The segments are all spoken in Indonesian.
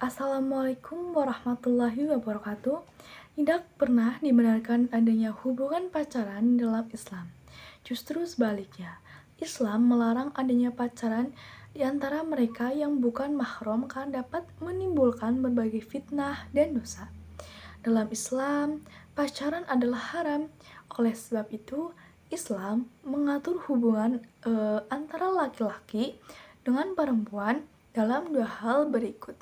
Assalamualaikum warahmatullahi wabarakatuh. Tidak pernah dibenarkan adanya hubungan pacaran dalam Islam. Justru sebaliknya, Islam melarang adanya pacaran di antara mereka yang bukan mahram karena dapat menimbulkan berbagai fitnah dan dosa. Dalam Islam, pacaran adalah haram. Oleh sebab itu, Islam mengatur hubungan antara laki-laki dengan perempuan dalam dua hal berikut,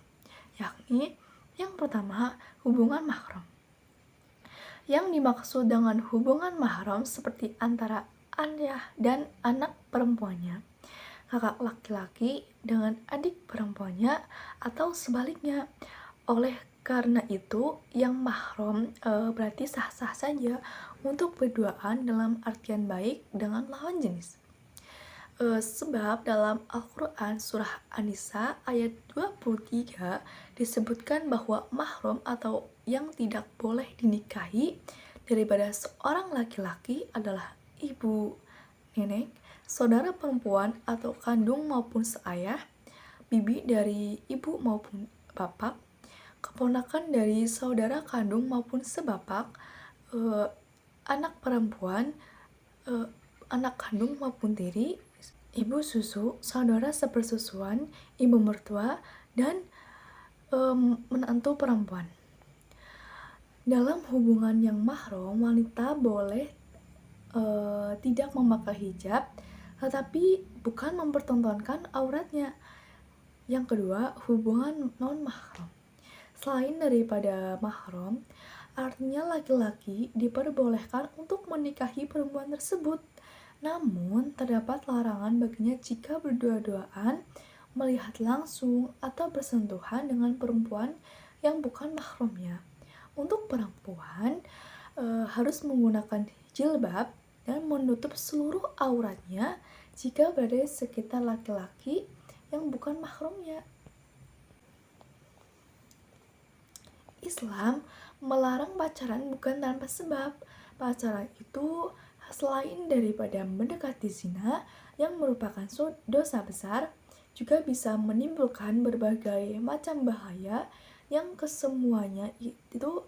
yakni yang pertama, hubungan mahram. Yang dimaksud dengan hubungan mahram seperti antara ayah dan anak perempuannya, kakak laki-laki dengan adik perempuannya, atau sebaliknya. Oleh karena itu, yang mahram berarti sah-sah saja untuk berduaan dalam artian baik dengan lawan jenis. Sebab dalam Al-Quran surah An-Nisa ayat 23 disebutkan bahwa mahram atau yang tidak boleh dinikahi daripada seorang laki-laki adalah ibu, nenek, saudara perempuan atau kandung maupun seayah, bibi dari ibu maupun bapak, keponakan dari saudara kandung maupun sebapak, anak perempuan, anak kandung maupun tiri, ibu susu, saudara sepersusuan, ibu mertua, dan menantu perempuan. Dalam hubungan yang mahram, wanita boleh tidak memakai hijab, tetapi bukan mempertontonkan auratnya. Yang kedua, hubungan non-mahram. Selain daripada mahram, artinya laki-laki diperbolehkan untuk menikahi perempuan tersebut. Namun, terdapat larangan baginya jika berdua-duaan, melihat langsung, atau bersentuhan dengan perempuan yang bukan mahramnya. Untuk perempuan, harus menggunakan jilbab dan menutup seluruh auratnya jika berada di sekitar laki-laki yang bukan mahramnya. Islam melarang pacaran bukan tanpa sebab. Pacaran itu selain daripada mendekati zina yang merupakan dosa besar, juga bisa menimbulkan berbagai macam bahaya yang kesemuanya itu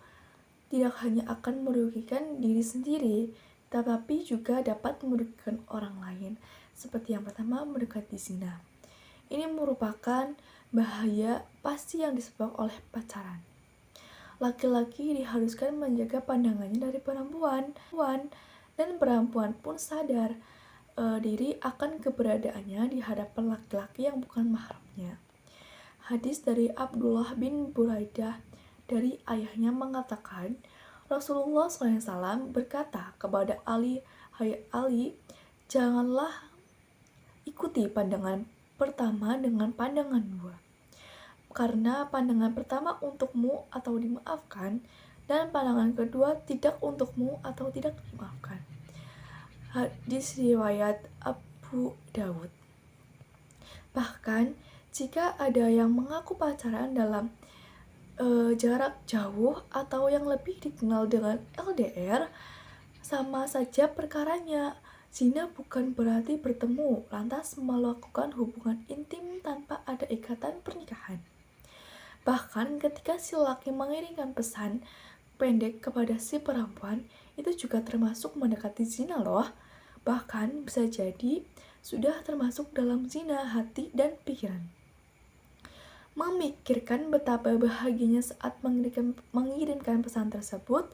tidak hanya akan merugikan diri sendiri, tetapi juga dapat merugikan orang lain. Seperti yang pertama, mendekati zina. Ini merupakan bahaya pasti yang disebabkan oleh pacaran. Laki-laki diharuskan menjaga pandangannya dari perempuan, dan perempuan pun sadar diri akan keberadaannya di hadapan laki-laki yang bukan mahramnya. Hadis dari Abdullah bin Buraidah dari ayahnya mengatakan, Rasulullah SAW berkata kepada Ali, "Hai Ali, janganlah ikuti pandangan pertama dengan pandangan dua. Karena pandangan pertama untukmu atau dimaafkan, dan pandangan kedua tidak untukmu atau tidak dimaafkan." Hadis riwayat Abu Dawud. Bahkan, jika ada yang mengaku pacaran dalam jarak jauh atau yang lebih dikenal dengan LDR, sama saja perkaranya. Zina bukan berarti bertemu, lantas melakukan hubungan intim tanpa ada ikatan pernikahan. Bahkan ketika si laki mengirimkan pesan pendek kepada si perempuan, itu juga termasuk mendekati zina loh. Bahkan bisa jadi sudah termasuk dalam zina hati dan pikiran. Memikirkan betapa bahagianya saat mengirimkan pesan tersebut,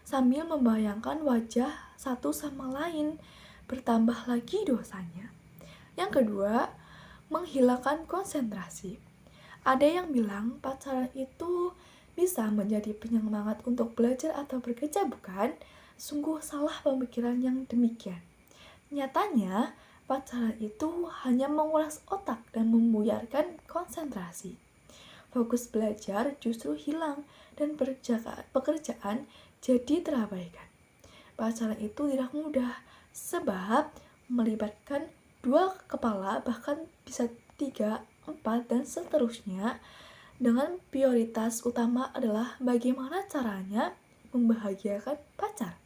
sambil membayangkan wajah satu sama lain, bertambah lagi dosanya. Yang kedua, menghilangkan konsentrasi. Ada yang bilang pacaran itu bisa menjadi penyemangat untuk belajar atau bekerja, bukan? Sungguh salah pemikiran yang demikian. Nyatanya, pacaran itu hanya menguras otak dan membuyarkan konsentrasi. Fokus belajar justru hilang dan pekerjaan jadi terabaikan. Pacaran itu tidak mudah, sebab melibatkan dua kepala, bahkan bisa 3, 4, dan seterusnya, dengan prioritas utama adalah bagaimana caranya membahagiakan pacar.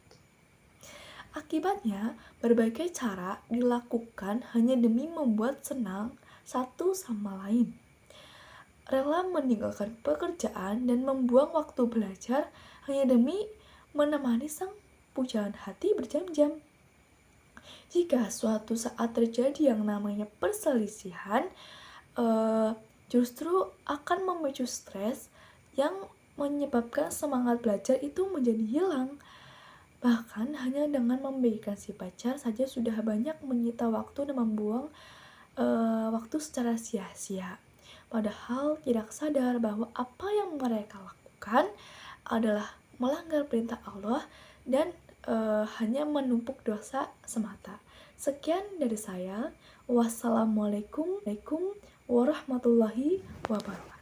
Akibatnya, berbagai cara dilakukan hanya demi membuat senang satu sama lain. rela meninggalkan pekerjaan dan membuang waktu belajar hanya demi menemani sang pujaan hati berjam-jam. Jika suatu saat terjadi yang namanya perselisihan, justru akan memicu stres yang menyebabkan semangat belajar itu menjadi hilang. Bahkan hanya dengan memberikan si pacar saja sudah banyak menyita waktu dan membuang waktu secara sia-sia. Padahal tidak sadar bahwa apa yang mereka lakukan adalah melanggar perintah Allah dan hanya menumpuk dosa semata. Sekian dari saya. Wassalamualaikum warahmatullahi wabarakatuh.